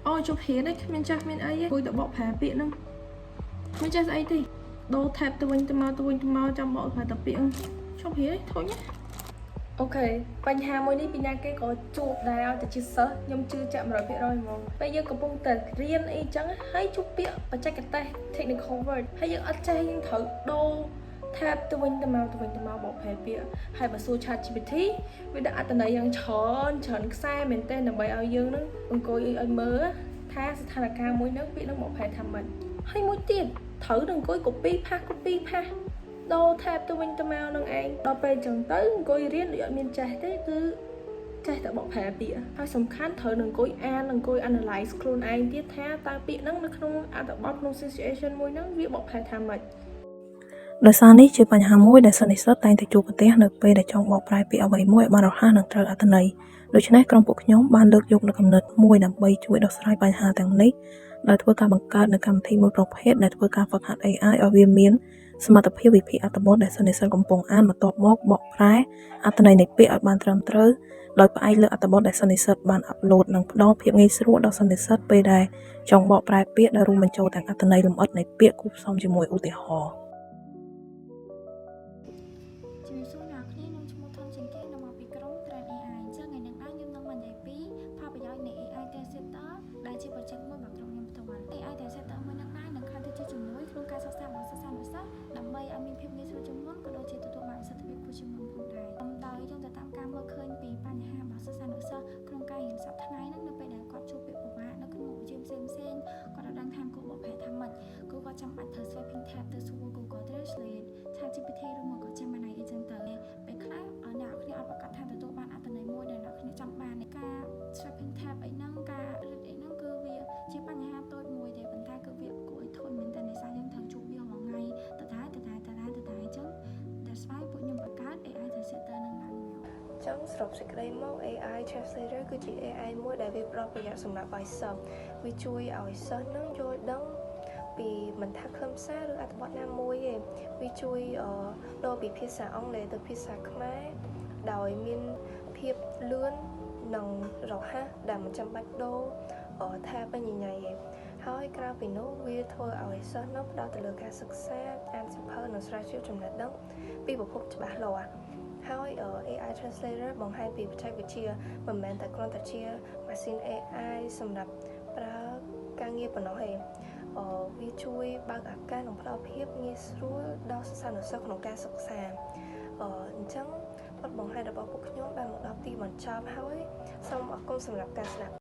Ôi chụp hiến đấy, mình chắc mình ấy tôi đã bỏ phá biển không mình chắc ấy thì đồ thẹp từ bên mau trong bỏ phải tập biển chụp hiến đấy thôi nhé. Ok,បញ្ហាមួយនេះពីណាគេក៏ជួបដែរឲ្យតែជាសិស្សខ្ញុំជឿចាក់ 100%ហ្មងពេលយើងកំពុងតែរៀនអីចឹងហើយជួបពាក្យបច្ចេកទេស technical word ហើយយើងអត់ចេះយើងត្រូវដូរ tab ទៅវិញទៅមកបកប្រែពាក្យហើយបើសួរ ChatGPT វាដាក់អត្ថន័យយ៉ាងច្រើនខ្សែមែនទែនដើម្បីឲ្យយើងនឹងអង្គុយឲ្យមើលថាស្ថានភាពមួយហ្នឹងពាក្យហ្នឹងបកប្រែថាម៉េចហើយមួយទៀតត្រូវនឹងអង្គុយ copy paste ដូរ tab ទៅវិញទៅមកនឹងឯងដល់ពេលចឹងទៅអង្គុយរៀនដូចអត់មានចេះទេគឺចេះតែបកប្រែពាក្យហើយសំខាន់ត្រូវនឹងអង្គុយអានអង្គុយ analyze ខ្លួនឯងទៀតថាតើពាក្យហ្នឹងនៅក្នុងអត្ថបទក្នុង situation មួយហ្នឹងវាបកប្រែថាម៉េចដោយសារនេះជាបញ្ហាមួយដែលសិស្សនិស្សិតតែងតែជួបប្រទះនៅពេលដែលចង់បកប្រែពាក្យអ្វីមួយឲ្យបានរហ័សនិងត្រូវអត្ថន័យដូច្នេះក្រុមពួកខ្ញុំបានលើកយកនូវគំនិតមួយដើម្បីជួយដោះស្រាយបញ្ហាទាំងនេះដោយធ្វើការបង្កើតនូវកម្មវិធីមួយប្រភេទដែលធ្វើការហ្វឹកហាត់ AI ឲ្យវាមានសមត្ថភាពវិភាគអត្ថបទដែលសិស្សនិស្សិតកំពុងអានបន្ទាប់មកបកប្រែអត្ថន័យនៃពាក្យឲ្យបានត្រឹមត្រូវដោយផ្អែកលើអត្ថបទដែលសិស្សនិស្សិតបានអាប់ឡូតនិងផ្ដល់ភាពងាយស្រួលដល់សិស្សនិស្សិតពេលដែលចង់បកប្រែពាក្យដែលរួមបញ្ចូលទាំងអត្ថន័យលម្អិតនៃពាក្យគូផ្សំជាមួយឧទាហរណ៍ជំរាបសួរអ្នកគ្នាខ្ញុំឈ្មោះថនជាងគេនៅមកពីក្រុម Trend AI អញ្ចឹងថ្ងៃនេះខ្ញុំនឹងបញ្យល់ពីផលប្រយោជន៍នៃ AI Test Setter ដែលជា project មួយរបស់ក្រុមខ្ញុំផ្ទាល់ AI Test Setter មួយនឹងដែរនឹងក្លាយទៅជាជំនួយក្នុងការសិក្សារបស់សិស្សានុសិស្សដើម្បីឲ្យមានភាពងាយស្រួលជាងមុនក៏ដូចជាទទួលបានប្រសិទ្ធភាពខ្ពស់ជាងមុនផងដែរដោយយើងទៅតាមការមើលឃើញពីបញ្ហារបស់សិស្សានុសិស្សក្នុងការរៀនសប្តាហ៍ថ្ងៃហ្នឹងនៅពេលដែលគាត់ជួបពាក្យពិបាកនៅក្នុងវិជ្ជាផ្សេងគាត់អត់ដឹងថាគួរបកប្រែថាម៉េចគឺគាត់ចាំបាច់ត្រូវ swiping tab ទៅសួរ Google Translate ChatGPT ឬមកក៏ Gemini អីចឹងទៅពេលខ្លះអ្នកគ្នាអត់ប្រកាសថាទទួលបានអត្ថន័យមួយដែលអ្នកគ្នាចង់បានការ swiping tab អីហ្នឹងការរឹតអីហ្នឹងគឺវាជាបញ្ហាតូចមួយទេប៉ុន្តែគឺវាគួរឲ្យធន់មែនតើដោយសារយើងត្រូវជួបវារាល់ថ្ងៃតើអញ្ចឹង that's why ពួកខ្ញុំបង្កើត AI Test Setter នឹងឡើងចឹងសរុបសេចក្តីមក AI Translator គឺជា AI មួយដែលវាផ្ដល់ប្រយោជន៍សម្រាប់ឲ្យសិស្សវាជួយឲ្យសិស្សនឹងយល់ដឹងពីមិនថាខ្លឹមសារឬអត្ថបទណាមួយទេវាជួយដូរពីភាសាអង់គ្លេសទៅភាសាខ្មែរដោយមានភាពលឿននិងរហ័សដែលមិនចាំបាច់ដូរថាពេញញ៉ៃទេហើយក្រៅពីនោះវាធ្វើឲ្យសិស្សនោះផ្ដោតទៅលើការសិក្សាអានសៀវភៅនិងស្រាវជ្រាវចំណេះដឹងពីប្រភពច្បាស់លាស់ហើយ AI Translator បង្ហាញពីបច្ចេកវិទ្យាមិនមែនតែគ្រាន់តែជាម៉ាស៊ីន AI សម្រាប់ប្រើការងារប៉ុណ្ណោះទេវាជួយបើកឱកាសនិងផ្ដល់ភាពងាយស្រួលដល់សិស្សានុសិស្សក្នុងការសិក្សាអញ្ចឹងបទបង្ហាញរបស់ពួកខ្ញុំបានមកដល់ទីបញ្ចប់ហើយសូមអរគុណសម្រាប់ការស្ដាប់